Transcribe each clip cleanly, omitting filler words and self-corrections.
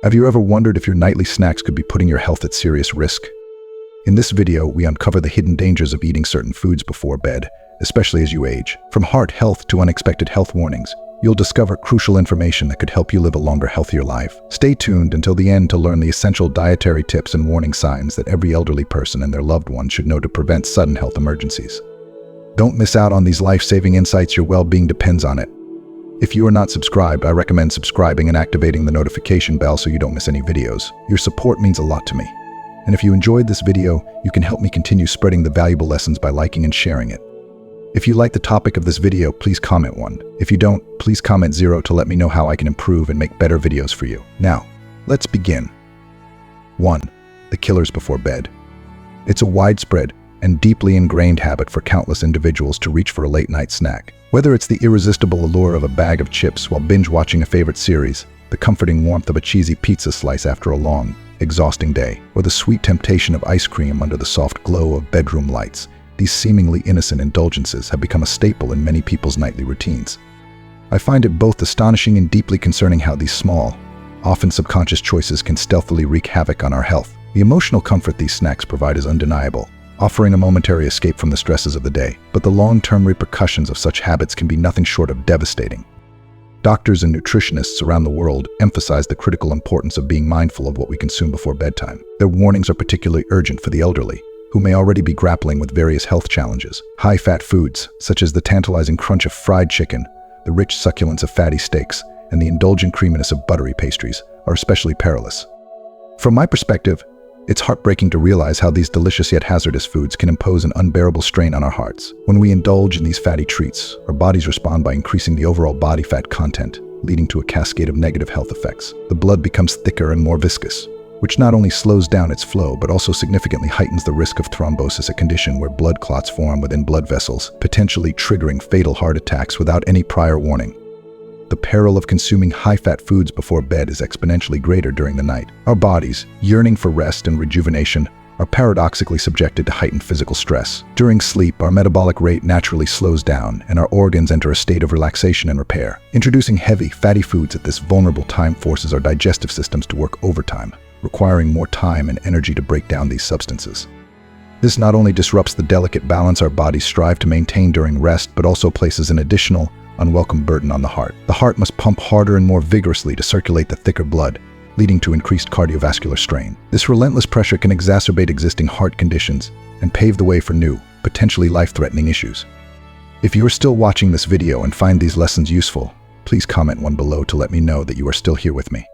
Have you ever wondered if your nightly snacks could be putting your health at serious risk? In this video, we uncover the hidden dangers of eating certain foods before bed, especially as you age. From heart health to unexpected health warnings, you'll discover crucial information that could help you live a longer, healthier life. Stay tuned until the end to learn the essential dietary tips and warning signs that every elderly person and their loved one should know to prevent sudden health emergencies. Don't miss out on these life-saving insights. Your well-being depends on it. If you are not subscribed, I recommend subscribing and activating the notification bell so you don't miss any videos. Your support means a lot to me. And if you enjoyed this video, you can help me continue spreading the valuable lessons by liking and sharing it. If you like the topic of this video, please comment 1. If you don't, please comment 0 to let me know how I can improve and make better videos for you. Now, let's begin. 1. The killers before bed. It's a widespread and deeply ingrained habit for countless individuals to reach for a late-night snack. Whether it's the irresistible allure of a bag of chips while binge-watching a favorite series, the comforting warmth of a cheesy pizza slice after a long, exhausting day, or the sweet temptation of ice cream under the soft glow of bedroom lights, these seemingly innocent indulgences have become a staple in many people's nightly routines. I find it both astonishing and deeply concerning how these small, often subconscious choices can stealthily wreak havoc on our health. The emotional comfort these snacks provide is undeniable, offering a momentary escape from the stresses of the day, but the long-term repercussions of such habits can be nothing short of devastating. Doctors and nutritionists around the world emphasize the critical importance of being mindful of what we consume before bedtime. Their warnings are particularly urgent for the elderly, who may already be grappling with various health challenges. High-fat foods, such as the tantalizing crunch of fried chicken, the rich succulence of fatty steaks, and the indulgent creaminess of buttery pastries, are especially perilous. From my perspective, it's heartbreaking to realize how these delicious yet hazardous foods can impose an unbearable strain on our hearts. When we indulge in these fatty treats, our bodies respond by increasing the overall body fat content, leading to a cascade of negative health effects. The blood becomes thicker and more viscous, which not only slows down its flow but also significantly heightens the risk of thrombosis, a condition where blood clots form within blood vessels, potentially triggering fatal heart attacks without any prior warning. The peril of consuming high-fat foods before bed is exponentially greater during the night. Our bodies, yearning for rest and rejuvenation, are paradoxically subjected to heightened physical stress. During sleep, our metabolic rate naturally slows down and our organs enter a state of relaxation and repair. Introducing heavy, fatty foods at this vulnerable time forces our digestive systems to work overtime, requiring more time and energy to break down these substances. This not only disrupts the delicate balance our bodies strive to maintain during rest, but also places an additional, unwelcome burden on the heart. The heart must pump harder and more vigorously to circulate the thicker blood, leading to increased cardiovascular strain. This relentless pressure can exacerbate existing heart conditions and pave the way for new, potentially life-threatening issues. If you are still watching this video and find these lessons useful, please comment 1 below to let me know that you are still here with me.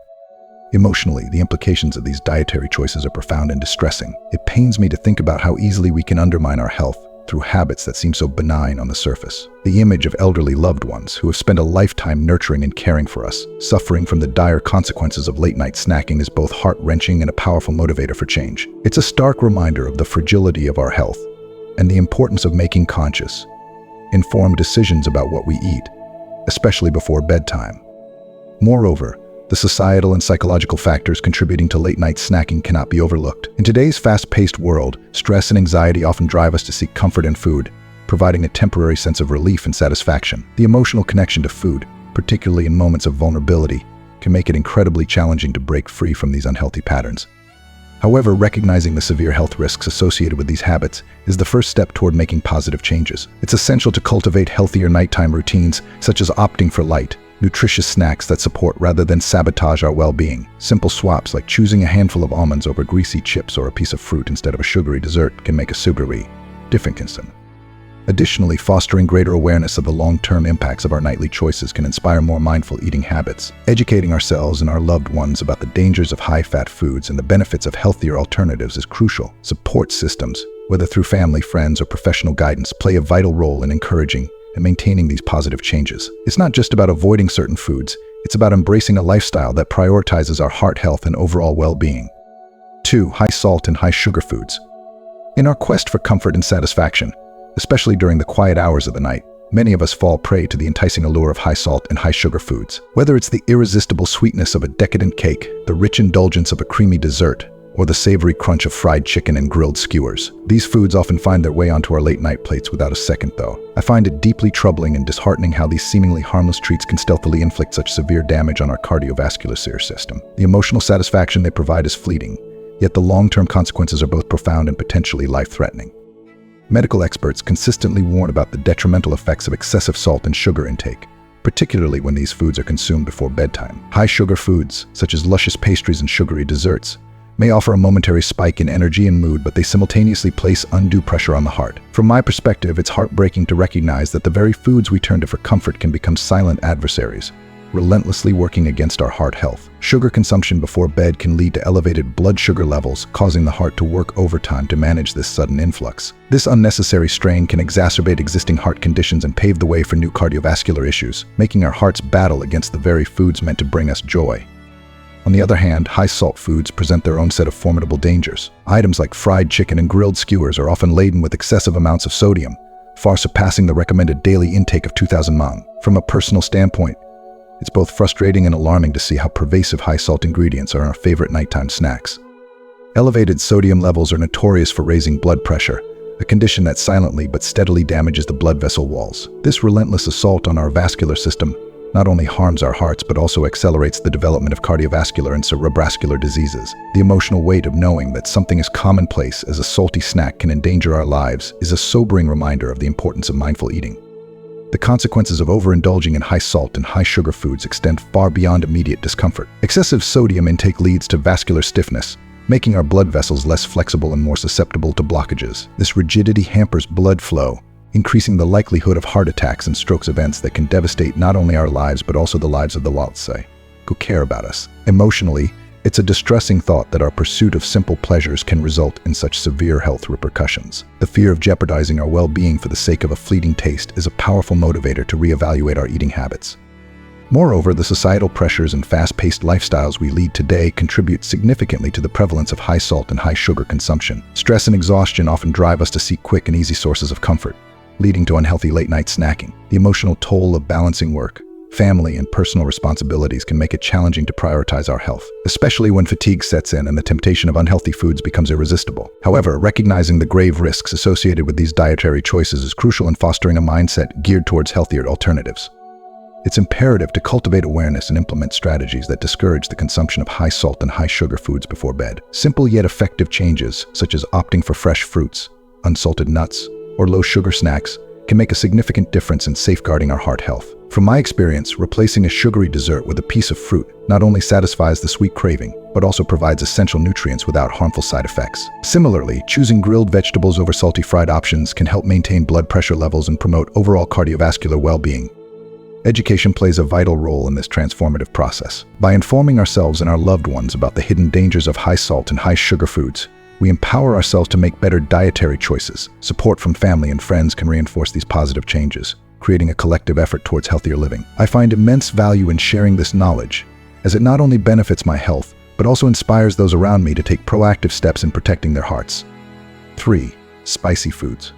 Emotionally, the implications of these dietary choices are profound and distressing. It pains me to think about how easily we can undermine our health through habits that seem so benign on the surface. The image of elderly loved ones who have spent a lifetime nurturing and caring for us, suffering from the dire consequences of late-night snacking, is both heart-wrenching and a powerful motivator for change. It's a stark reminder of the fragility of our health and the importance of making conscious, informed decisions about what we eat, especially before bedtime. Moreover, the societal and psychological factors contributing to late-night snacking cannot be overlooked. In today's fast-paced world, stress and anxiety often drive us to seek comfort in food, providing a temporary sense of relief and satisfaction. The emotional connection to food, particularly in moments of vulnerability, can make it incredibly challenging to break free from these unhealthy patterns. However, recognizing the severe health risks associated with these habits is the first step toward making positive changes. It's essential to cultivate healthier nighttime routines, such as opting for light, nutritious snacks that support rather than sabotage our well-being. Simple swaps like choosing a handful of almonds over greasy chips or a piece of fruit instead of a sugary dessert can make a sugary difference. Additionally, fostering greater awareness of the long-term impacts of our nightly choices can inspire more mindful eating habits. Educating ourselves and our loved ones about the dangers of high-fat foods and the benefits of healthier alternatives is crucial. Support systems, whether through family, friends, or professional guidance, play a vital role in encouraging and maintaining these positive changes. It's not just about avoiding certain foods, it's about embracing a lifestyle that prioritizes our heart health and overall well-being. 2. High salt and high sugar foods. In our quest for comfort and satisfaction, especially during the quiet hours of the night, many of us fall prey to the enticing allure of high salt and high sugar foods. Whether it's the irresistible sweetness of a decadent cake, the rich indulgence of a creamy dessert, or the savory crunch of fried chicken and grilled skewers. These foods often find their way onto our late-night plates without a second thought. I find it deeply troubling and disheartening how these seemingly harmless treats can stealthily inflict such severe damage on our cardiovascular system. The emotional satisfaction they provide is fleeting, yet the long-term consequences are both profound and potentially life-threatening. Medical experts consistently warn about the detrimental effects of excessive salt and sugar intake, particularly when these foods are consumed before bedtime. High-sugar foods, such as luscious pastries and sugary desserts, may offer a momentary spike in energy and mood, but they simultaneously place undue pressure on the heart. From my perspective, it's heartbreaking to recognize that the very foods we turn to for comfort can become silent adversaries, relentlessly working against our heart health. Sugar consumption before bed can lead to elevated blood sugar levels, causing the heart to work overtime to manage this sudden influx. This unnecessary strain can exacerbate existing heart conditions and pave the way for new cardiovascular issues, making our hearts battle against the very foods meant to bring us joy. On the other hand, high-salt foods present their own set of formidable dangers. Items like fried chicken and grilled skewers are often laden with excessive amounts of sodium, far surpassing the recommended daily intake of 2,000 mg. From a personal standpoint, it's both frustrating and alarming to see how pervasive high-salt ingredients are in our favorite nighttime snacks. Elevated sodium levels are notorious for raising blood pressure, a condition that silently but steadily damages the blood vessel walls. This relentless assault on our vascular system not only harms our hearts but also accelerates the development of cardiovascular and cerebrovascular diseases. The emotional weight of knowing that something as commonplace as a salty snack can endanger our lives is a sobering reminder of the importance of mindful eating. The consequences of overindulging in high-salt and high-sugar foods extend far beyond immediate discomfort. Excessive sodium intake leads to vascular stiffness, making our blood vessels less flexible and more susceptible to blockages. This rigidity hampers blood flow, increasing the likelihood of heart attacks and strokes, events that can devastate not only our lives but also the lives of the ones who care about us. Emotionally, it's a distressing thought that our pursuit of simple pleasures can result in such severe health repercussions. The fear of jeopardizing our well-being for the sake of a fleeting taste is a powerful motivator to reevaluate our eating habits. Moreover, the societal pressures and fast-paced lifestyles we lead today contribute significantly to the prevalence of high-salt and high-sugar consumption. Stress and exhaustion often drive us to seek quick and easy sources of comfort, leading to unhealthy late-night snacking. The emotional toll of balancing work, family, and personal responsibilities can make it challenging to prioritize our health, especially when fatigue sets in and the temptation of unhealthy foods becomes irresistible. However, recognizing the grave risks associated with these dietary choices is crucial in fostering a mindset geared towards healthier alternatives. It's imperative to cultivate awareness and implement strategies that discourage the consumption of high-salt and high-sugar foods before bed. Simple yet effective changes, such as opting for fresh fruits, unsalted nuts, or low-sugar snacks, can make a significant difference in safeguarding our heart health. From my experience, replacing a sugary dessert with a piece of fruit not only satisfies the sweet craving, but also provides essential nutrients without harmful side effects. Similarly, choosing grilled vegetables over salty fried options can help maintain blood pressure levels and promote overall cardiovascular well-being. Education plays a vital role in this transformative process. By informing ourselves and our loved ones about the hidden dangers of high-salt and high-sugar foods, we empower ourselves to make better dietary choices. Support from family and friends can reinforce these positive changes, creating a collective effort towards healthier living. I find immense value in sharing this knowledge, as it not only benefits my health, but also inspires those around me to take proactive steps in protecting their hearts. 3. Spicy foods.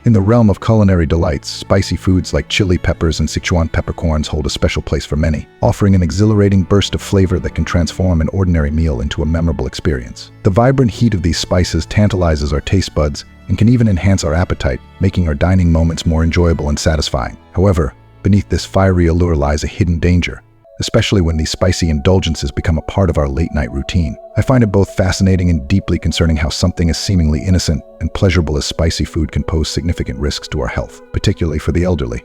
In the realm of culinary delights, spicy foods like chili peppers and Sichuan peppercorns hold a special place for many, offering an exhilarating burst of flavor that can transform an ordinary meal into a memorable experience. The vibrant heat of these spices tantalizes our taste buds and can even enhance our appetite, making our dining moments more enjoyable and satisfying. However, beneath this fiery allure lies a hidden danger, especially when these spicy indulgences become a part of our late-night routine. I find it both fascinating and deeply concerning how something as seemingly innocent and pleasurable as spicy food can pose significant risks to our health, particularly for the elderly.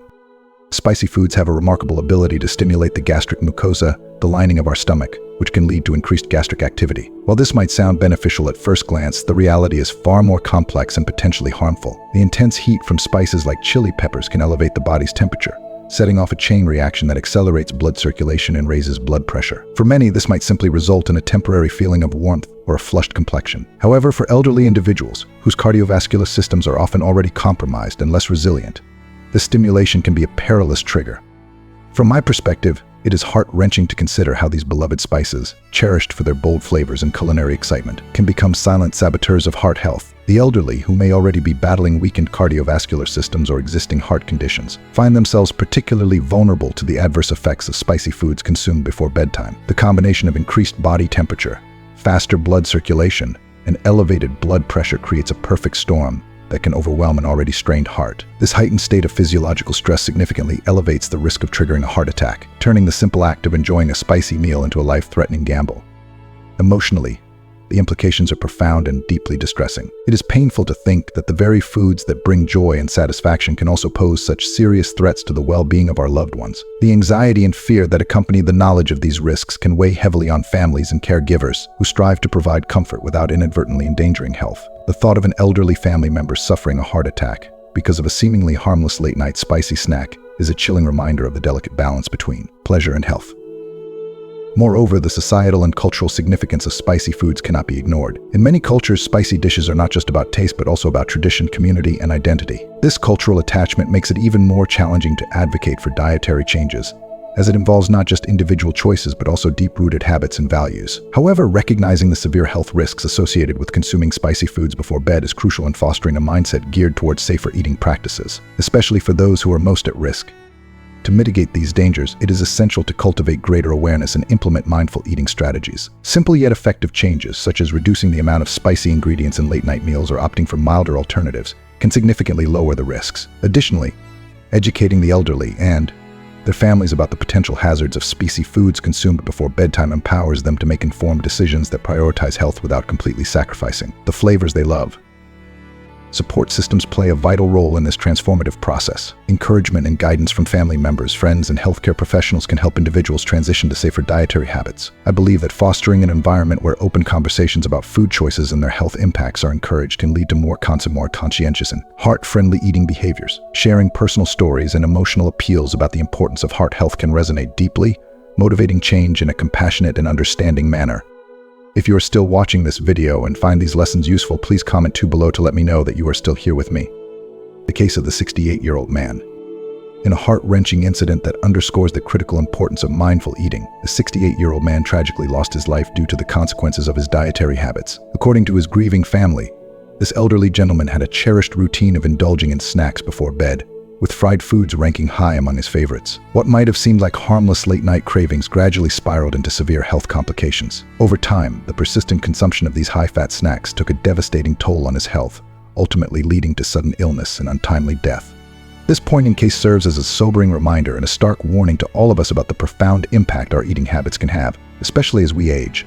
Spicy foods have a remarkable ability to stimulate the gastric mucosa, the lining of our stomach, which can lead to increased gastric activity. While this might sound beneficial at first glance, the reality is far more complex and potentially harmful. The intense heat from spices like chili peppers can elevate the body's temperature, setting off a chain reaction that accelerates blood circulation and raises blood pressure. For many, this might simply result in a temporary feeling of warmth or a flushed complexion. However, for elderly individuals whose cardiovascular systems are often already compromised and less resilient, the stimulation can be a perilous trigger. From my perspective, it is heart-wrenching to consider how these beloved spices, cherished for their bold flavors and culinary excitement, can become silent saboteurs of heart health. The elderly, who may already be battling weakened cardiovascular systems or existing heart conditions, find themselves particularly vulnerable to the adverse effects of spicy foods consumed before bedtime. The combination of increased body temperature, faster blood circulation, and elevated blood pressure creates a perfect storm that can overwhelm an already strained heart. This heightened state of physiological stress significantly elevates the risk of triggering a heart attack, turning the simple act of enjoying a spicy meal into a life-threatening gamble. Emotionally, the implications are profound and deeply distressing. It is painful to think that the very foods that bring joy and satisfaction can also pose such serious threats to the well-being of our loved ones. The anxiety and fear that accompany the knowledge of these risks can weigh heavily on families and caregivers who strive to provide comfort without inadvertently endangering health. The thought of an elderly family member suffering a heart attack because of a seemingly harmless late-night spicy snack is a chilling reminder of the delicate balance between pleasure and health. Moreover, the societal and cultural significance of spicy foods cannot be ignored. In many cultures, spicy dishes are not just about taste, but also about tradition, community, and identity. This cultural attachment makes it even more challenging to advocate for dietary changes, as it involves not just individual choices, but also deep-rooted habits and values. However, recognizing the severe health risks associated with consuming spicy foods before bed is crucial in fostering a mindset geared towards safer eating practices, especially for those who are most at risk. To mitigate these dangers, it is essential to cultivate greater awareness and implement mindful eating strategies. Simple yet effective changes, such as reducing the amount of spicy ingredients in late-night meals or opting for milder alternatives, can significantly lower the risks. Additionally, educating the elderly and their families about the potential hazards of spicy foods consumed before bedtime empowers them to make informed decisions that prioritize health without completely sacrificing the flavors they love. Support systems play a vital role in this transformative process. Encouragement and guidance from family members, friends, and healthcare professionals can help individuals transition to safer dietary habits. I believe that fostering an environment where open conversations about food choices and their health impacts are encouraged can lead to more conscientious and heart-friendly eating behaviors. Sharing personal stories and emotional appeals about the importance of heart health can resonate deeply, motivating change in a compassionate and understanding manner. If you are still watching this video and find these lessons useful, please comment below to let me know that you are still here with me. The case of the 68-year-old man. In a heart-wrenching incident that underscores the critical importance of mindful eating, the 68-year-old man tragically lost his life due to the consequences of his dietary habits. According to his grieving family, this elderly gentleman had a cherished routine of indulging in snacks before bed, with fried foods ranking high among his favorites. What might have seemed like harmless late-night cravings gradually spiraled into severe health complications. Over time, the persistent consumption of these high-fat snacks took a devastating toll on his health, ultimately leading to sudden illness and untimely death. This poignant case serves as a sobering reminder and a stark warning to all of us about the profound impact our eating habits can have, especially as we age.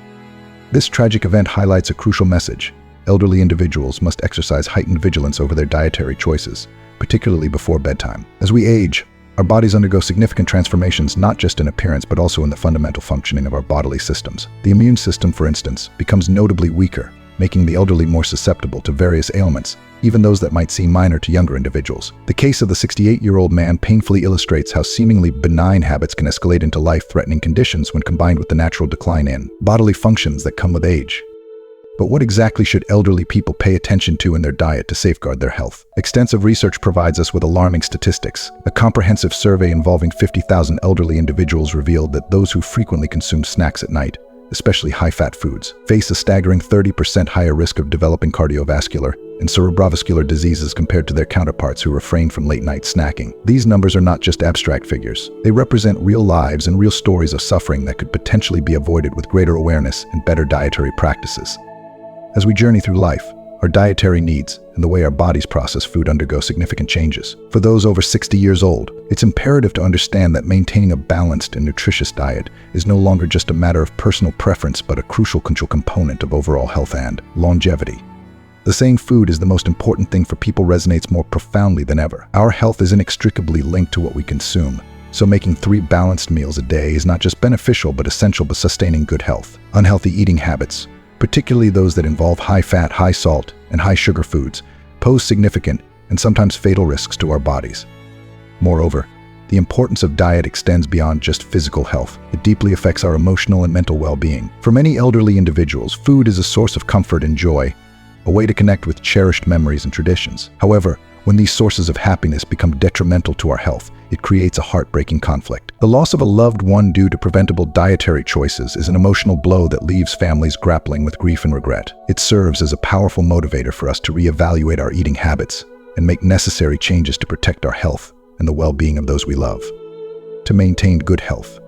This tragic event highlights a crucial message. Elderly individuals must exercise heightened vigilance over their dietary choices, particularly before bedtime. As we age, our bodies undergo significant transformations not just in appearance but also in the fundamental functioning of our bodily systems. The immune system, for instance, becomes notably weaker, making the elderly more susceptible to various ailments, even those that might seem minor to younger individuals. The case of the 68-year-old man painfully illustrates how seemingly benign habits can escalate into life-threatening conditions when combined with the natural decline in bodily functions that come with age. But what exactly should elderly people pay attention to in their diet to safeguard their health? Extensive research provides us with alarming statistics. A comprehensive survey involving 50,000 elderly individuals revealed that those who frequently consume snacks at night, especially high-fat foods, face a staggering 30% higher risk of developing cardiovascular and cerebrovascular diseases compared to their counterparts who refrain from late-night snacking. These numbers are not just abstract figures. They represent real lives and real stories of suffering that could potentially be avoided with greater awareness and better dietary practices. As we journey through life, our dietary needs and the way our bodies process food undergo significant changes. For those over 60 years old, it's imperative to understand that maintaining a balanced and nutritious diet is no longer just a matter of personal preference, but a crucial component of overall health and longevity. The saying "food is the most important thing for people" resonates more profoundly than ever. Our health is inextricably linked to what we consume, so making 3 balanced meals a day is not just beneficial but essential for sustaining good health. Unhealthy eating habits, particularly those that involve high-fat, high-salt, and high-sugar foods, pose significant and sometimes fatal risks to our bodies. Moreover, the importance of diet extends beyond just physical health. It deeply affects our emotional and mental well-being. For many elderly individuals, food is a source of comfort and joy, a way to connect with cherished memories and traditions. However, when these sources of happiness become detrimental to our health, it creates a heartbreaking conflict. The loss of a loved one due to preventable dietary choices is an emotional blow that leaves families grappling with grief and regret. It serves as a powerful motivator for us to reevaluate our eating habits and make necessary changes to protect our health and the well-being of those we love. To maintain good health,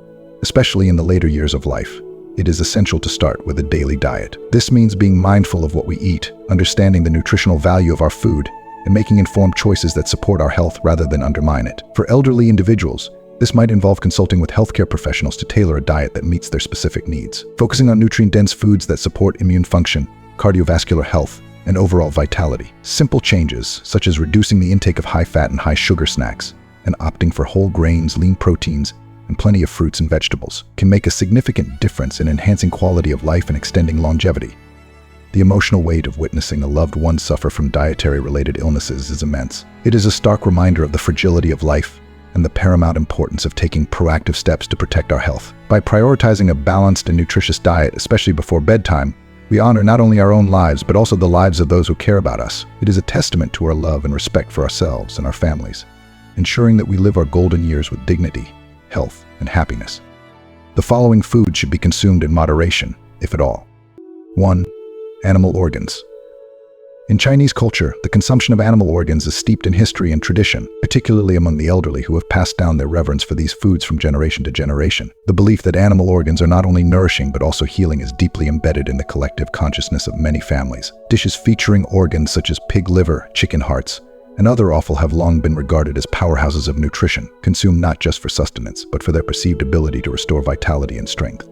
especially in the later years of life, it is essential to start with a daily diet. This means being mindful of what we eat, understanding the nutritional value of our food, and making informed choices that support our health rather than undermine it. For elderly individuals, this might involve consulting with healthcare professionals to tailor a diet that meets their specific needs. Focusing on nutrient-dense foods that support immune function, cardiovascular health, and overall vitality. Simple changes, such as reducing the intake of high-fat and high-sugar snacks, and opting for whole grains, lean proteins, and plenty of fruits and vegetables, can make a significant difference in enhancing quality of life and extending longevity. The emotional weight of witnessing a loved one suffer from dietary-related illnesses is immense. It is a stark reminder of the fragility of life and the paramount importance of taking proactive steps to protect our health. By prioritizing a balanced and nutritious diet, especially before bedtime, we honor not only our own lives, but also the lives of those who care about us. It is a testament to our love and respect for ourselves and our families, ensuring that we live our golden years with dignity, health, and happiness. The following foods should be consumed in moderation, if at all. 1. Animal organs. In Chinese culture, the consumption of animal organs is steeped in history and tradition, particularly among the elderly who have passed down their reverence for these foods from generation to generation. The belief that animal organs are not only nourishing but also healing is deeply embedded in the collective consciousness of many families. Dishes featuring organs such as pig liver, chicken hearts, and other offal have long been regarded as powerhouses of nutrition, consumed not just for sustenance, but for their perceived ability to restore vitality and strength.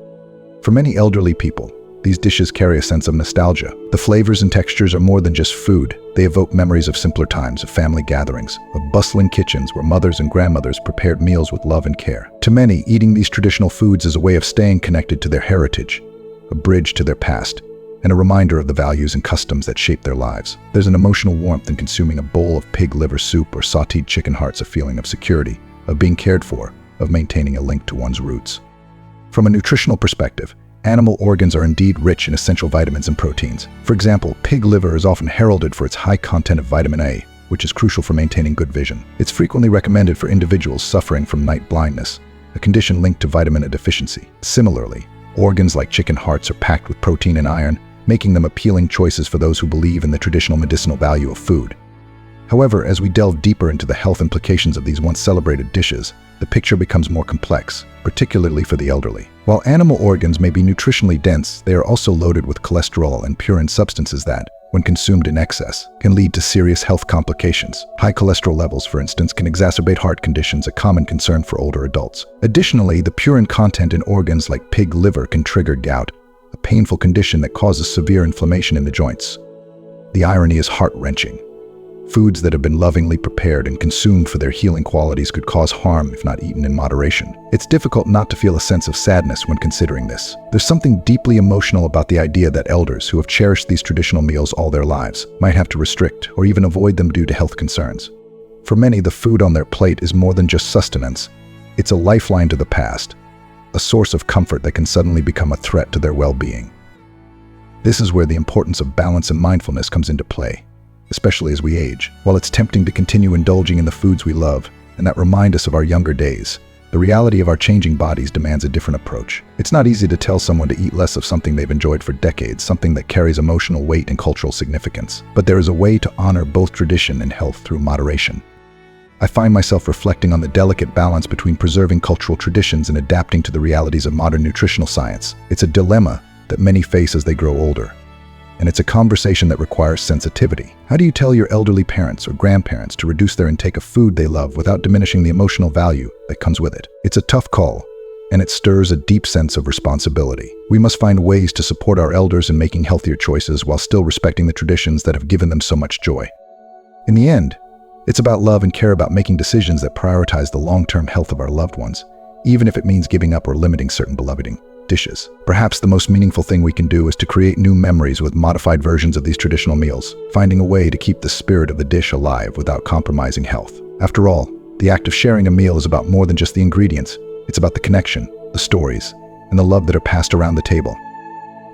For many elderly people, these dishes carry a sense of nostalgia. The flavors and textures are more than just food. They evoke memories of simpler times, of family gatherings, of bustling kitchens where mothers and grandmothers prepared meals with love and care. To many, eating these traditional foods is a way of staying connected to their heritage, a bridge to their past, and a reminder of the values and customs that shape their lives. There's an emotional warmth in consuming a bowl of pig liver soup or sautéed chicken hearts, a feeling of security, of being cared for, of maintaining a link to one's roots. From a nutritional perspective, animal organs are indeed rich in essential vitamins and proteins. For example, pig liver is often heralded for its high content of vitamin A, which is crucial for maintaining good vision. It's frequently recommended for individuals suffering from night blindness, a condition linked to vitamin A deficiency. Similarly, organs like chicken hearts are packed with protein and iron, making them appealing choices for those who believe in the traditional medicinal value of food. However, as we delve deeper into the health implications of these once celebrated dishes, the picture becomes more complex, particularly for the elderly. While animal organs may be nutritionally dense, they are also loaded with cholesterol and purine substances that, when consumed in excess, can lead to serious health complications. High cholesterol levels, for instance, can exacerbate heart conditions, a common concern for older adults. Additionally, the purine content in organs like pig liver can trigger gout, a painful condition that causes severe inflammation in the joints. The irony is heart-wrenching. Foods that have been lovingly prepared and consumed for their healing qualities could cause harm if not eaten in moderation. It's difficult not to feel a sense of sadness when considering this. There's something deeply emotional about the idea that elders who have cherished these traditional meals all their lives might have to restrict or even avoid them due to health concerns. For many, the food on their plate is more than just sustenance. It's a lifeline to the past, a source of comfort that can suddenly become a threat to their well-being. This is where the importance of balance and mindfulness comes into play, especially as we age. While it's tempting to continue indulging in the foods we love and that remind us of our younger days, the reality of our changing bodies demands a different approach. It's not easy to tell someone to eat less of something they've enjoyed for decades, something that carries emotional weight and cultural significance. But there is a way to honor both tradition and health through moderation. I find myself reflecting on the delicate balance between preserving cultural traditions and adapting to the realities of modern nutritional science. It's a dilemma that many face as they grow older, and it's a conversation that requires sensitivity. How do you tell your elderly parents or grandparents to reduce their intake of food they love without diminishing the emotional value that comes with it? It's a tough call, and it stirs a deep sense of responsibility. We must find ways to support our elders in making healthier choices while still respecting the traditions that have given them so much joy. In the end, it's about love and care, about making decisions that prioritize the long-term health of our loved ones, even if it means giving up or limiting certain beloved dishes. Perhaps the most meaningful thing we can do is to create new memories with modified versions of these traditional meals, finding a way to keep the spirit of the dish alive without compromising health. After all, the act of sharing a meal is about more than just the ingredients. It's about the connection, the stories, and the love that are passed around the table.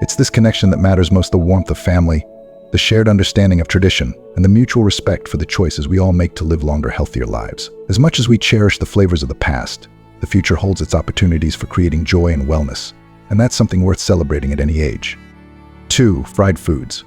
It's this connection that matters most: the warmth of family, the shared understanding of tradition, and the mutual respect for the choices we all make to live longer, healthier lives. As much as we cherish the flavors of the past, the future holds its opportunities for creating joy and wellness, and that's something worth celebrating at any age. 2. Fried foods.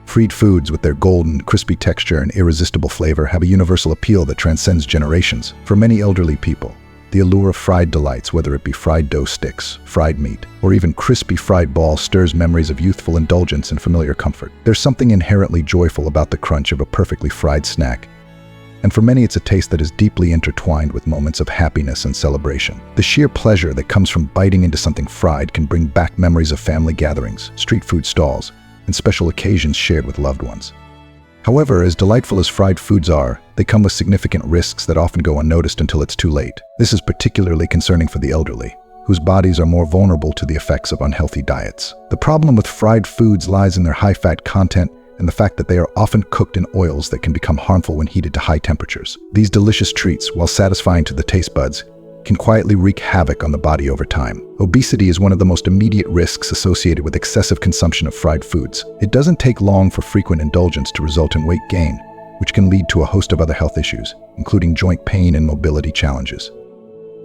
Fried foods, with their golden, crispy texture and irresistible flavor, have a universal appeal that transcends generations. For many elderly people, The allure of fried delights, whether it be fried dough sticks, fried meat, or even crispy fried balls, stirs memories of youthful indulgence and familiar comfort. There's something inherently joyful about the crunch of a perfectly fried snack, and for many it's a taste that is deeply intertwined with moments of happiness and celebration. The sheer pleasure that comes from biting into something fried can bring back memories of family gatherings, street food stalls, and special occasions shared with loved ones. However, as delightful as fried foods are, they come with significant risks that often go unnoticed until it's too late. This is particularly concerning for the elderly, whose bodies are more vulnerable to the effects of unhealthy diets. The problem with fried foods lies in their high-fat content and the fact that they are often cooked in oils that can become harmful when heated to high temperatures. These delicious treats, while satisfying to the taste buds, can quietly wreak havoc on the body over time. Obesity is one of the most immediate risks associated with excessive consumption of fried foods. It doesn't take long for frequent indulgence to result in weight gain, which can lead to a host of other health issues, including joint pain and mobility challenges.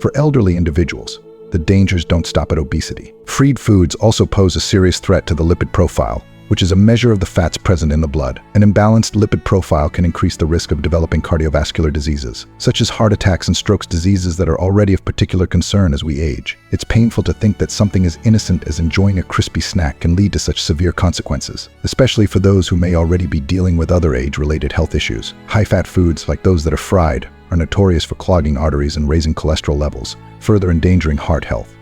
For elderly individuals, the dangers don't stop at obesity. Fried foods also pose a serious threat to the lipid profile, which is a measure of the fats present in the blood. An imbalanced lipid profile can increase the risk of developing cardiovascular diseases, such as heart attacks and strokes, diseases that are already of particular concern as we age. It's painful to think that something as innocent as enjoying a crispy snack can lead to such severe consequences, especially for those who may already be dealing with other age-related health issues. High-fat foods, like those that are fried, are notorious for clogging arteries and raising cholesterol levels, further endangering heart health.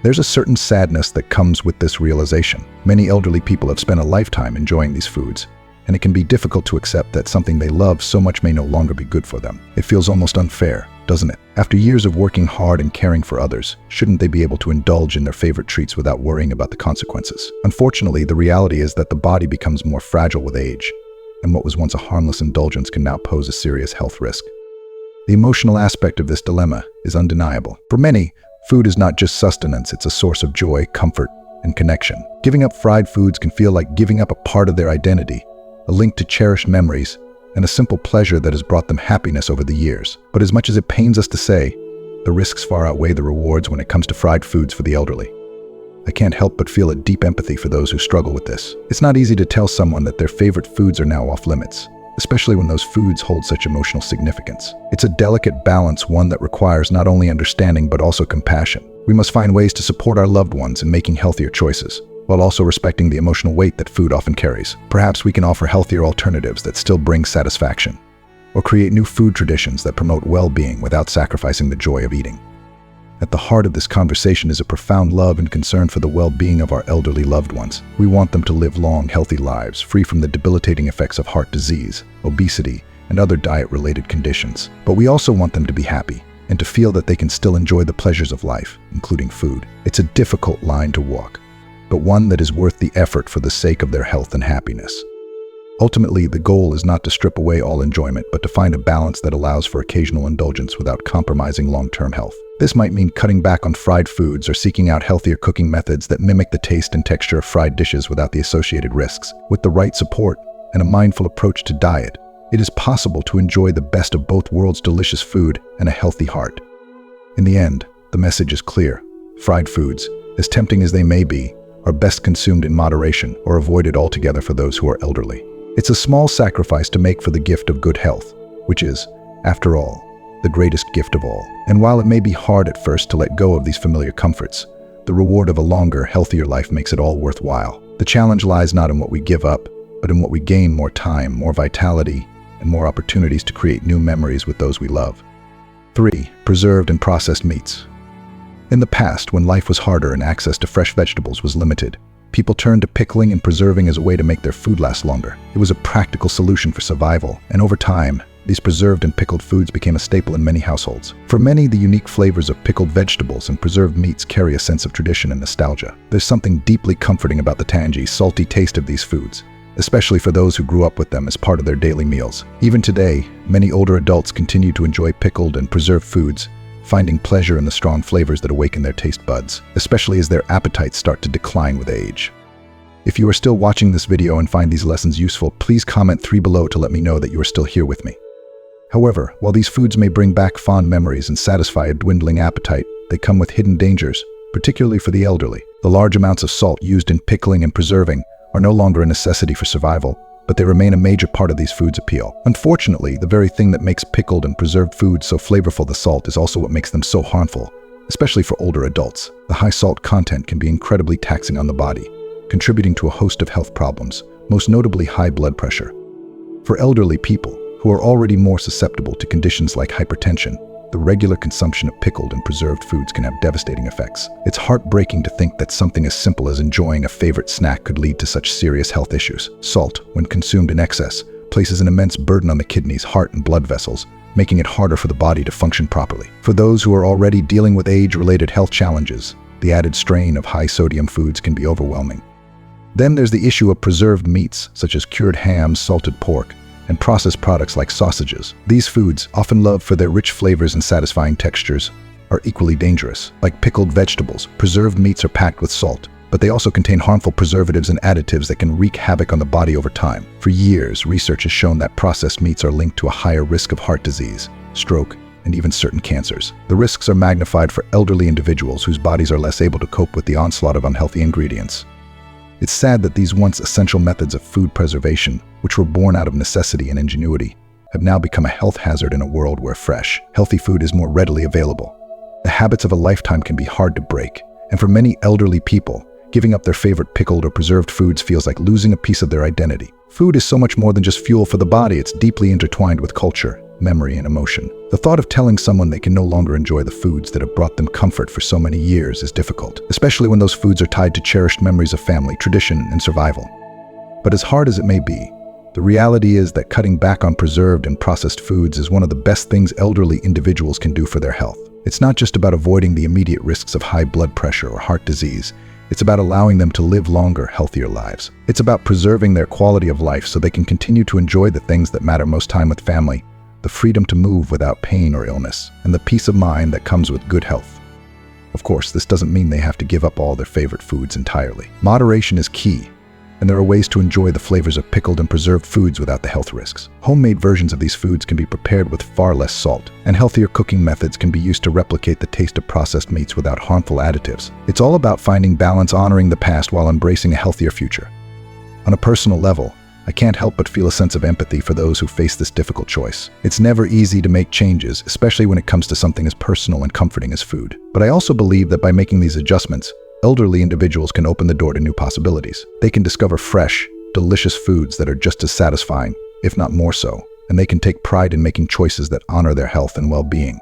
There's a certain sadness that comes with this realization. Many elderly people have spent a lifetime enjoying these foods, and it can be difficult to accept that something they love so much may no longer be good for them. It feels almost unfair, doesn't it? After years of working hard and caring for others, shouldn't they be able to indulge in their favorite treats without worrying about the consequences? Unfortunately, the reality is that the body becomes more fragile with age, and what was once a harmless indulgence can now pose a serious health risk. The emotional aspect of this dilemma is undeniable. For many, food is not just sustenance, it's a source of joy, comfort, and connection. Giving up fried foods can feel like giving up a part of their identity, a link to cherished memories, and a simple pleasure that has brought them happiness over the years. But as much as it pains us to say, the risks far outweigh the rewards when it comes to fried foods for the elderly. I can't help but feel a deep empathy for those who struggle with this. It's not easy to tell someone that their favorite foods are now off limits, especially when those foods hold such emotional significance. It's a delicate balance, one that requires not only understanding but also compassion. We must find ways to support our loved ones in making healthier choices, while also respecting the emotional weight that food often carries. Perhaps we can offer healthier alternatives that still bring satisfaction, or create new food traditions that promote well-being without sacrificing the joy of eating. At the heart of this conversation is a profound love and concern for the well-being of our elderly loved ones. We want them to live long, healthy lives, free from the debilitating effects of heart disease, obesity, and other diet-related conditions. But we also want them to be happy, and to feel that they can still enjoy the pleasures of life, including food. It's a difficult line to walk, but one that is worth the effort for the sake of their health and happiness. Ultimately, the goal is not to strip away all enjoyment, but to find a balance that allows for occasional indulgence without compromising long-term health. This might mean cutting back on fried foods or seeking out healthier cooking methods that mimic the taste and texture of fried dishes without the associated risks. With the right support and a mindful approach to diet, it is possible to enjoy the best of both worlds: delicious food and a healthy heart. In the end, the message is clear. Fried foods, as tempting as they may be, are best consumed in moderation or avoided altogether for those who are elderly. It's a small sacrifice to make for the gift of good health, which is, after all, the greatest gift of all. And while it may be hard at first to let go of these familiar comforts, the reward of a longer, healthier life makes it all worthwhile. The challenge lies not in what we give up, but in what we gain: more time, more vitality, and more opportunities to create new memories with those we love. 3. Preserved and processed meats. In the past, when life was harder and access to fresh vegetables was limited, people turned to pickling and preserving as a way to make their food last longer. It was a practical solution for survival, and over time, these preserved and pickled foods became a staple in many households. For many, the unique flavors of pickled vegetables and preserved meats carry a sense of tradition and nostalgia. There's something deeply comforting about the tangy, salty taste of these foods, especially for those who grew up with them as part of their daily meals. Even today, many older adults continue to enjoy pickled and preserved foods, finding pleasure in the strong flavors that awaken their taste buds, especially as their appetites start to decline with age. If you are still watching this video and find these lessons useful, please comment 3 below to let me know that you are still here with me. However, while these foods may bring back fond memories and satisfy a dwindling appetite, they come with hidden dangers, particularly for the elderly. The large amounts of salt used in pickling and preserving are no longer a necessity for survival, but they remain a major part of these foods' appeal. Unfortunately, the very thing that makes pickled and preserved foods so flavorful, the salt, is also what makes them so harmful, especially for older adults. The high salt content can be incredibly taxing on the body, contributing to a host of health problems, most notably high blood pressure. For elderly people, who are already more susceptible to conditions like hypertension, the regular consumption of pickled and preserved foods can have devastating effects. It's heartbreaking to think that something as simple as enjoying a favorite snack could lead to such serious health issues. Salt, when consumed in excess, places an immense burden on the kidneys, heart, and blood vessels, making it harder for the body to function properly. For those who are already dealing with age-related health challenges, the added strain of high-sodium foods can be overwhelming. Then there's the issue of preserved meats, such as cured hams, salted pork, and processed products like sausages. These foods, often loved for their rich flavors and satisfying textures, are equally dangerous. Like pickled vegetables, preserved meats are packed with salt, but they also contain harmful preservatives and additives that can wreak havoc on the body over time. For years, research has shown that processed meats are linked to a higher risk of heart disease, stroke, and even certain cancers. The risks are magnified for elderly individuals whose bodies are less able to cope with the onslaught of unhealthy ingredients. It's sad that these once essential methods of food preservation, which were born out of necessity and ingenuity, have now become a health hazard in a world where fresh, healthy food is more readily available. The habits of a lifetime can be hard to break, and for many elderly people, giving up their favorite pickled or preserved foods feels like losing a piece of their identity. Food is so much more than just fuel for the body. It's deeply intertwined with culture, memory, and emotion. The thought of telling someone they can no longer enjoy the foods that have brought them comfort for so many years is difficult, especially when those foods are tied to cherished memories of family, tradition, and survival. But as hard as it may be, the reality is that cutting back on preserved and processed foods is one of the best things elderly individuals can do for their health. It's not just about avoiding the immediate risks of high blood pressure or heart disease. It's about allowing them to live longer, healthier lives. It's about preserving their quality of life so they can continue to enjoy the things that matter most: time with family, the freedom to move without pain or illness, and the peace of mind that comes with good health. Of course, this doesn't mean they have to give up all their favorite foods entirely. Moderation is key, and there are ways to enjoy the flavors of pickled and preserved foods without the health risks. Homemade versions of these foods can be prepared with far less salt, and healthier cooking methods can be used to replicate the taste of processed meats without harmful additives. It's all about finding balance, honoring the past while embracing a healthier future. On a personal level, I can't help but feel a sense of empathy for those who face this difficult choice. It's never easy to make changes, especially when it comes to something as personal and comforting as food. But I also believe that by making these adjustments, elderly individuals can open the door to new possibilities. They can discover fresh, delicious foods that are just as satisfying, if not more so, and they can take pride in making choices that honor their health and well-being.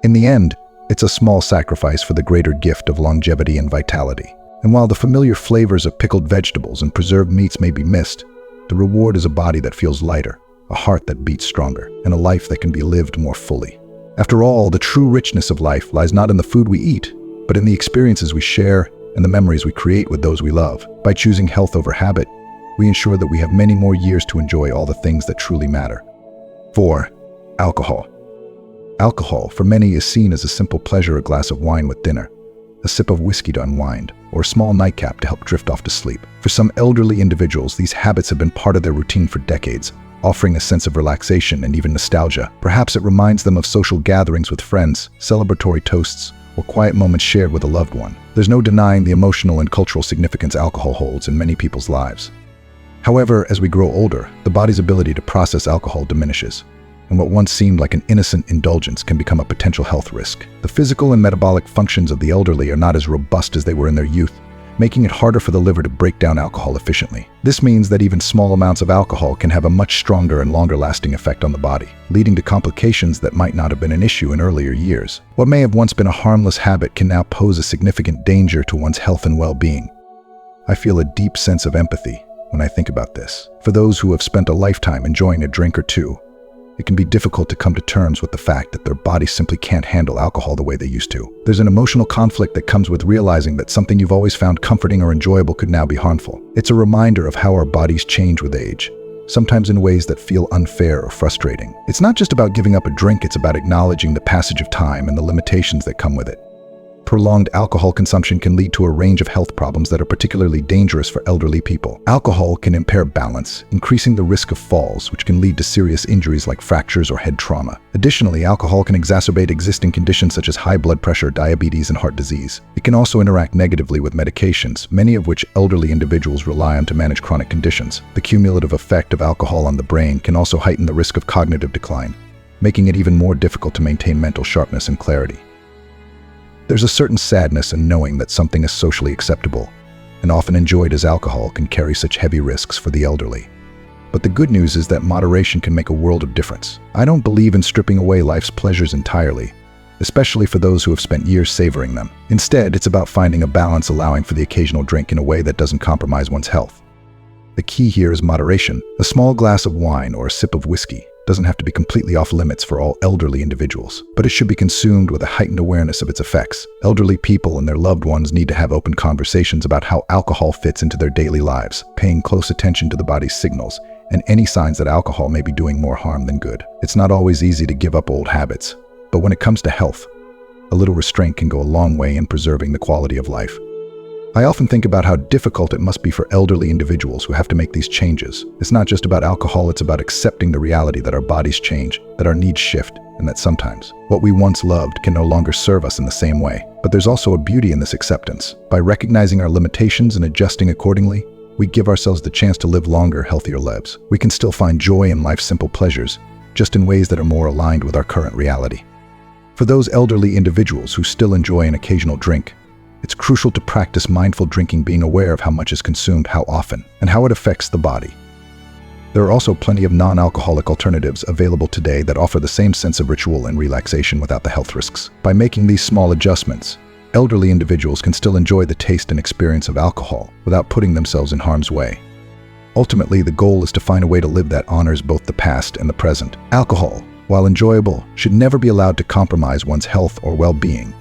In the end, it's a small sacrifice for the greater gift of longevity and vitality. And while the familiar flavors of pickled vegetables and preserved meats may be missed, the reward is a body that feels lighter, a heart that beats stronger, and a life that can be lived more fully. After all, the true richness of life lies not in the food we eat, but in the experiences we share and the memories we create with those we love. By choosing health over habit, we ensure that we have many more years to enjoy all the things that truly matter. 4. Alcohol. Alcohol, for many, is seen as a simple pleasure: a glass of wine with dinner, a sip of whiskey to unwind, or a small nightcap to help drift off to sleep. For some elderly individuals, these habits have been part of their routine for decades, offering a sense of relaxation and even nostalgia. Perhaps it reminds them of social gatherings with friends, celebratory toasts, or quiet moments shared with a loved one. There's no denying the emotional and cultural significance alcohol holds in many people's lives. However, as we grow older, the body's ability to process alcohol diminishes, and what once seemed like an innocent indulgence can become a potential health risk. The physical and metabolic functions of the elderly are not as robust as they were in their youth, making it harder for the liver to break down alcohol efficiently. This means that even small amounts of alcohol can have a much stronger and longer-lasting effect on the body, leading to complications that might not have been an issue in earlier years. What may have once been a harmless habit can now pose a significant danger to one's health and well-being. I feel a deep sense of empathy when I think about this. For those who have spent a lifetime enjoying a drink or two, it can be difficult to come to terms with the fact that their bodies simply can't handle alcohol the way they used to. There's an emotional conflict that comes with realizing that something you've always found comforting or enjoyable could now be harmful. It's a reminder of how our bodies change with age, sometimes in ways that feel unfair or frustrating. It's not just about giving up a drink, it's about acknowledging the passage of time and the limitations that come with it. Prolonged alcohol consumption can lead to a range of health problems that are particularly dangerous for elderly people. Alcohol can impair balance, increasing the risk of falls, which can lead to serious injuries like fractures or head trauma. Additionally, alcohol can exacerbate existing conditions such as high blood pressure, diabetes, and heart disease. It can also interact negatively with medications, many of which elderly individuals rely on to manage chronic conditions. The cumulative effect of alcohol on the brain can also heighten the risk of cognitive decline, making it even more difficult to maintain mental sharpness and clarity. There's a certain sadness in knowing that something is socially acceptable and often enjoyed as alcohol can carry such heavy risks for the elderly. But the good news is that moderation can make a world of difference. I don't believe in stripping away life's pleasures entirely, especially for those who have spent years savoring them. Instead, it's about finding a balance, allowing for the occasional drink in a way that doesn't compromise one's health. The key here is moderation. A small glass of wine or a sip of whiskey doesn't have to be completely off limits for all elderly individuals, but it should be consumed with a heightened awareness of its effects. Elderly people and their loved ones need to have open conversations about how alcohol fits into their daily lives, paying close attention to the body's signals and any signs that alcohol may be doing more harm than good. It's not always easy to give up old habits, but when it comes to health, a little restraint can go a long way in preserving the quality of life. I often think about how difficult it must be for elderly individuals who have to make these changes. It's not just about alcohol, it's about accepting the reality that our bodies change, that our needs shift, and that sometimes what we once loved can no longer serve us in the same way. But there's also a beauty in this acceptance. By recognizing our limitations and adjusting accordingly, we give ourselves the chance to live longer, healthier lives. We can still find joy in life's simple pleasures, just in ways that are more aligned with our current reality. For those elderly individuals who still enjoy an occasional drink, it's crucial to practice mindful drinking, being aware of how much is consumed, how often, and how it affects the body. There are also plenty of non-alcoholic alternatives available today that offer the same sense of ritual and relaxation without the health risks. By making these small adjustments, elderly individuals can still enjoy the taste and experience of alcohol without putting themselves in harm's way. Ultimately, the goal is to find a way to live that honors both the past and the present. Alcohol, while enjoyable, should never be allowed to compromise one's health or well-being,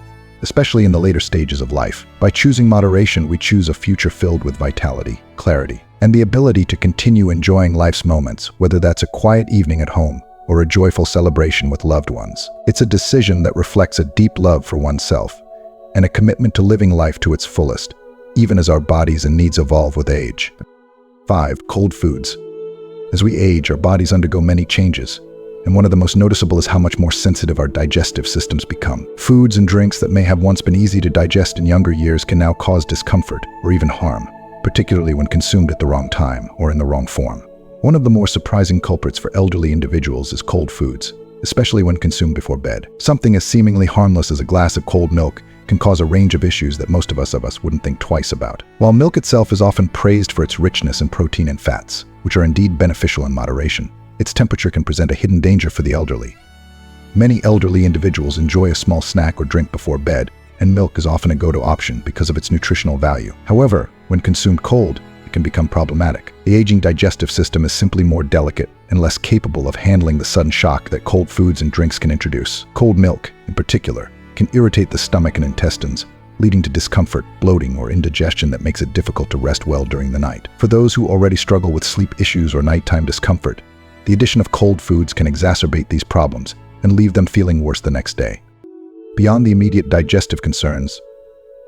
especially in the later stages of life. By choosing moderation, we choose a future filled with vitality, clarity, and the ability to continue enjoying life's moments, whether that's a quiet evening at home or a joyful celebration with loved ones. It's a decision that reflects a deep love for oneself and a commitment to living life to its fullest, even as our bodies and needs evolve with age. 5. Cold foods. As we age, our bodies undergo many changes, and one of the most noticeable is how much more sensitive our digestive systems become. Foods and drinks that may have once been easy to digest in younger years can now cause discomfort or even harm, particularly when consumed at the wrong time or in the wrong form. One of the more surprising culprits for elderly individuals is cold foods, especially when consumed before bed. Something as seemingly harmless as a glass of cold milk can cause a range of issues that most of us wouldn't think twice about. While milk itself is often praised for its richness in protein and fats, which are indeed beneficial in moderation, its temperature can present a hidden danger for the elderly. Many elderly individuals enjoy a small snack or drink before bed, and milk is often a go-to option because of its nutritional value. However, when consumed cold, it can become problematic. The aging digestive system is simply more delicate and less capable of handling the sudden shock that cold foods and drinks can introduce. Cold milk, in particular, can irritate the stomach and intestines, leading to discomfort, bloating, or indigestion that makes it difficult to rest well during the night. For those who already struggle with sleep issues or nighttime discomfort, the addition of cold foods can exacerbate these problems and leave them feeling worse the next day. Beyond the immediate digestive concerns,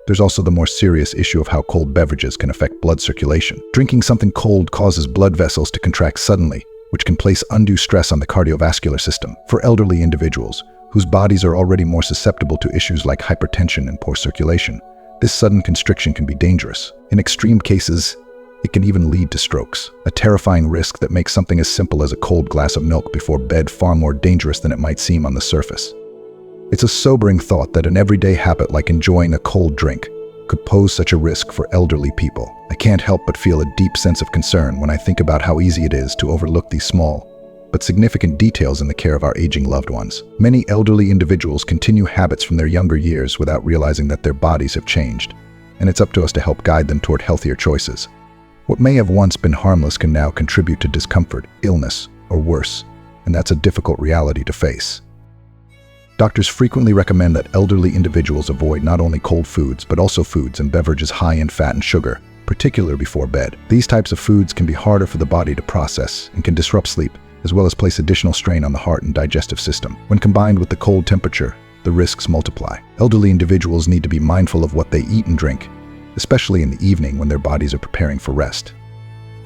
there's also the more serious issue of how cold beverages can affect blood circulation. Drinking something cold causes blood vessels to contract suddenly, which can place undue stress on the cardiovascular system. For elderly individuals, whose bodies are already more susceptible to issues like hypertension and poor circulation, this sudden constriction can be dangerous. In extreme cases, it can even lead to strokes, a terrifying risk that makes something as simple as a cold glass of milk before bed far more dangerous than it might seem on the surface. It's a sobering thought that an everyday habit like enjoying a cold drink could pose such a risk for elderly people. I can't help but feel a deep sense of concern when I think about how easy it is to overlook these small but significant details in the care of our aging loved ones. Many elderly individuals continue habits from their younger years without realizing that their bodies have changed, and it's up to us to help guide them toward healthier choices. What may have once been harmless can now contribute to discomfort, illness, or worse, and that's a difficult reality to face. Doctors frequently recommend that elderly individuals avoid not only cold foods, but also foods and beverages high in fat and sugar, particularly before bed. These types of foods can be harder for the body to process and can disrupt sleep, as well as place additional strain on the heart and digestive system. When combined with the cold temperature, the risks multiply. Elderly individuals need to be mindful of what they eat and drink, especially in the evening when their bodies are preparing for rest.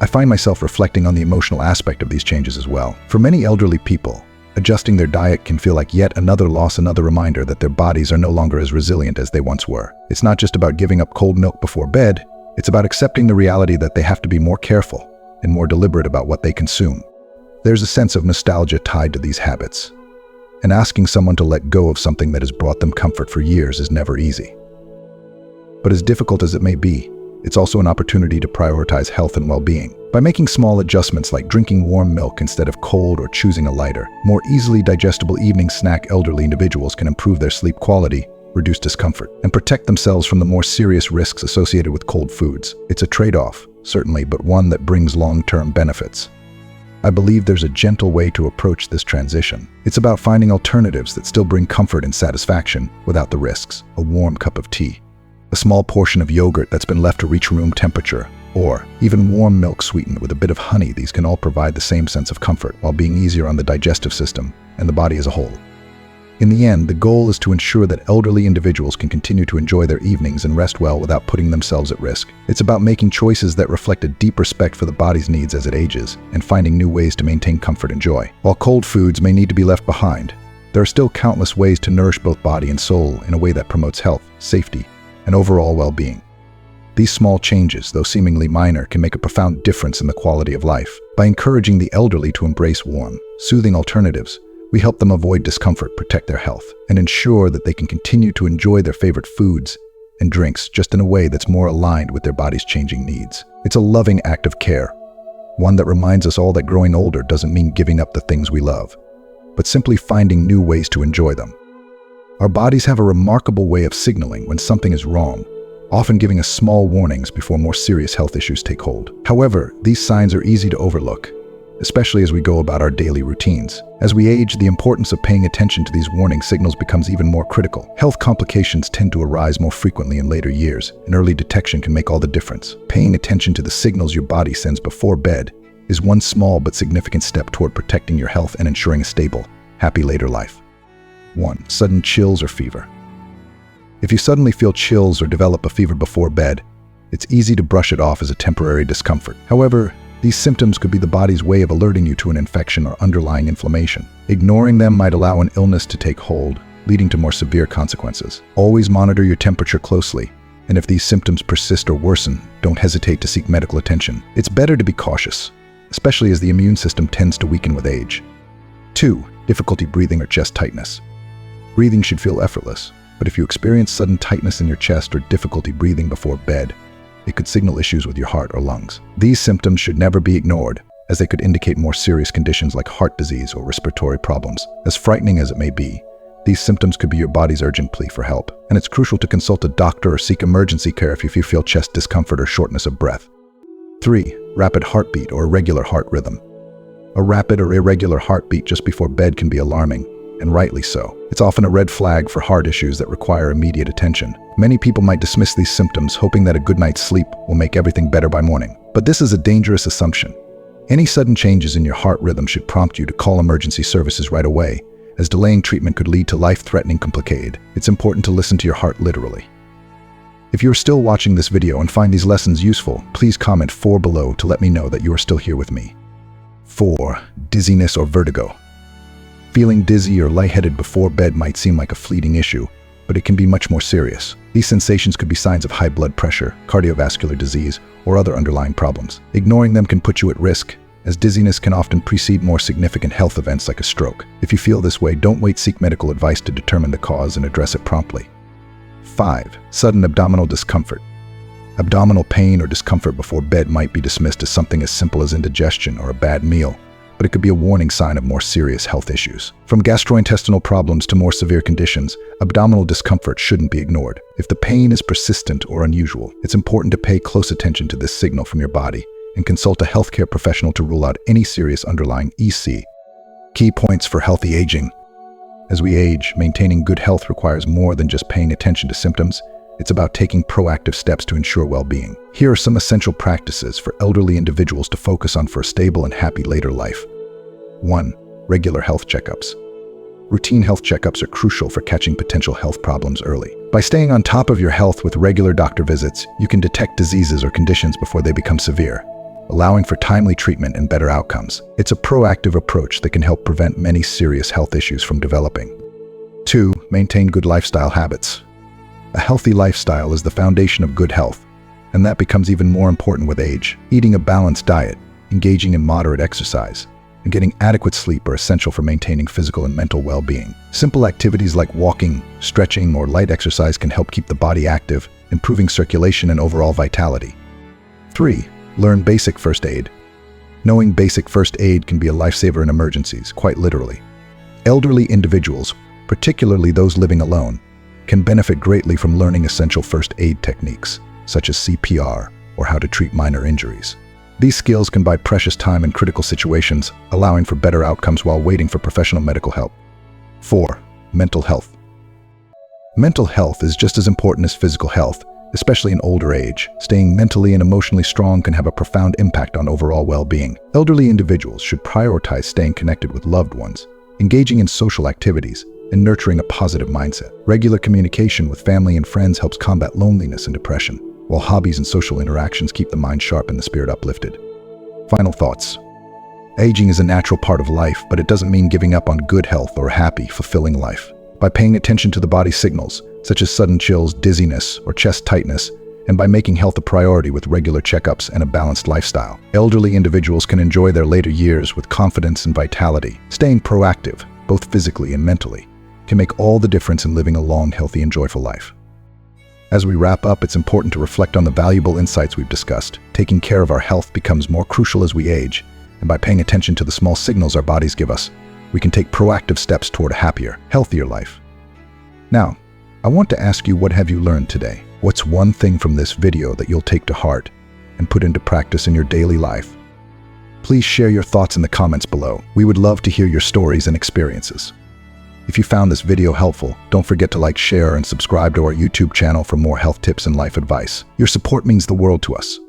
I find myself reflecting on the emotional aspect of these changes as well. For many elderly people, adjusting their diet can feel like yet another loss, another reminder that their bodies are no longer as resilient as they once were. It's not just about giving up cold milk before bed, it's about accepting the reality that they have to be more careful and more deliberate about what they consume. There's a sense of nostalgia tied to these habits, and asking someone to let go of something that has brought them comfort for years is never easy. But as difficult as it may be, it's also an opportunity to prioritize health and well-being. By making small adjustments like drinking warm milk instead of cold or choosing a lighter, more easily digestible evening snack, elderly individuals can improve their sleep quality, reduce discomfort, and protect themselves from the more serious risks associated with cold foods. It's a trade-off, certainly, but one that brings long-term benefits. I believe there's a gentle way to approach this transition. It's about finding alternatives that still bring comfort and satisfaction without the risks. A warm cup of tea, a small portion of yogurt that's been left to reach room temperature, or even warm milk sweetened with a bit of honey. These can all provide the same sense of comfort while being easier on the digestive system and the body as a whole. In the end, the goal is to ensure that elderly individuals can continue to enjoy their evenings and rest well without putting themselves at risk. It's about making choices that reflect a deep respect for the body's needs as it ages and finding new ways to maintain comfort and joy. While cold foods may need to be left behind, there are still countless ways to nourish both body and soul in a way that promotes health, safety, and overall well-being. These small changes, though seemingly minor, can make a profound difference in the quality of life. By encouraging the elderly to embrace warm, soothing alternatives, we help them avoid discomfort, protect their health, and ensure that they can continue to enjoy their favorite foods and drinks just in a way that's more aligned with their body's changing needs. It's a loving act of care, one that reminds us all that growing older doesn't mean giving up the things we love, but simply finding new ways to enjoy them. Our bodies have a remarkable way of signaling when something is wrong, often giving us small warnings before more serious health issues take hold. However, these signs are easy to overlook, especially as we go about our daily routines. As we age, the importance of paying attention to these warning signals becomes even more critical. Health complications tend to arise more frequently in later years, and early detection can make all the difference. Paying attention to the signals your body sends before bed is one small but significant step toward protecting your health and ensuring a stable, happy later life. 1. Sudden chills or fever. If you suddenly feel chills or develop a fever before bed, it's easy to brush it off as a temporary discomfort. However, these symptoms could be the body's way of alerting you to an infection or underlying inflammation. Ignoring them might allow an illness to take hold, leading to more severe consequences. Always monitor your temperature closely, and if these symptoms persist or worsen, don't hesitate to seek medical attention. It's better to be cautious, especially as the immune system tends to weaken with age. 2. Difficulty breathing or chest tightness. Breathing should feel effortless, but if you experience sudden tightness in your chest or difficulty breathing before bed, it could signal issues with your heart or lungs. These symptoms should never be ignored, as they could indicate more serious conditions like heart disease or respiratory problems. As frightening as it may be, these symptoms could be your body's urgent plea for help, and it's crucial to consult a doctor or seek emergency care if you feel chest discomfort or shortness of breath. 3. Rapid heartbeat or irregular heart rhythm. A rapid or irregular heartbeat just before bed can be alarming, and rightly so. It's often a red flag for heart issues that require immediate attention. Many people might dismiss these symptoms, hoping that a good night's sleep will make everything better by morning. But this is a dangerous assumption. Any sudden changes in your heart rhythm should prompt you to call emergency services right away, as delaying treatment could lead to life-threatening complications. It's important to listen to your heart literally. If you are still watching this video and find these lessons useful, please comment 4 below to let me know that you are still here with me. 4. Dizziness or vertigo. Feeling dizzy or lightheaded before bed might seem like a fleeting issue, but it can be much more serious. These sensations could be signs of high blood pressure, cardiovascular disease, or other underlying problems. Ignoring them can put you at risk, as dizziness can often precede more significant health events like a stroke. If you feel this way, don't wait. Seek medical advice to determine the cause and address it promptly. 5. Sudden abdominal discomfort. Abdominal pain or discomfort before bed might be dismissed as something as simple as indigestion or a bad meal, but it could be a warning sign of more serious health issues. From gastrointestinal problems to more severe conditions, abdominal discomfort shouldn't be ignored. If the pain is persistent or unusual, it's important to pay close attention to this signal from your body and consult a healthcare professional to rule out any serious underlying EC. Key points for healthy aging. As we age, maintaining good health requires more than just paying attention to symptoms. It's about taking proactive steps to ensure well-being. Here are some essential practices for elderly individuals to focus on for a stable and happy later life. 1. Regular health checkups. Routine health checkups are crucial for catching potential health problems early. By staying on top of your health with regular doctor visits, you can detect diseases or conditions before they become severe, allowing for timely treatment and better outcomes. It's a proactive approach that can help prevent many serious health issues from developing. 2. Maintain good lifestyle habits. A healthy lifestyle is the foundation of good health, and that becomes even more important with age. Eating a balanced diet, engaging in moderate exercise, and getting adequate sleep are essential for maintaining physical and mental well-being. Simple activities like walking, stretching, or light exercise can help keep the body active, improving circulation and overall vitality. 3. Learn basic first aid. Knowing basic first aid can be a lifesaver in emergencies, quite literally. Elderly individuals, particularly those living alone, can benefit greatly from learning essential first aid techniques, such as CPR or how to treat minor injuries. These skills can buy precious time in critical situations, allowing for better outcomes while waiting for professional medical help. 4. Mental health. Mental health is just as important as physical health, especially in older age. Staying mentally and emotionally strong can have a profound impact on overall well-being. Elderly individuals should prioritize staying connected with loved ones, engaging in social activities, and nurturing a positive mindset. Regular communication with family and friends helps combat loneliness and depression, while hobbies and social interactions keep the mind sharp and the spirit uplifted. Final thoughts. Aging is a natural part of life, but it doesn't mean giving up on good health or a happy, fulfilling life. By paying attention to the body's signals, such as sudden chills, dizziness, or chest tightness, and by making health a priority with regular checkups and a balanced lifestyle, elderly individuals can enjoy their later years with confidence and vitality. Staying proactive, both physically and mentally, can make all the difference in living a long, healthy, and joyful life. As we wrap up, it's important to reflect on the valuable insights we've discussed. Taking care of our health becomes more crucial as we age, and by paying attention to the small signals our bodies give us, we can take proactive steps toward a happier, healthier life. Now, I want to ask you, what have you learned today? What's one thing from this video that you'll take to heart and put into practice in your daily life? Please share your thoughts in the comments below. We would love to hear your stories and experiences. If you found this video helpful, don't forget to like, share, and subscribe to our YouTube channel for more health tips and life advice. Your support means the world to us.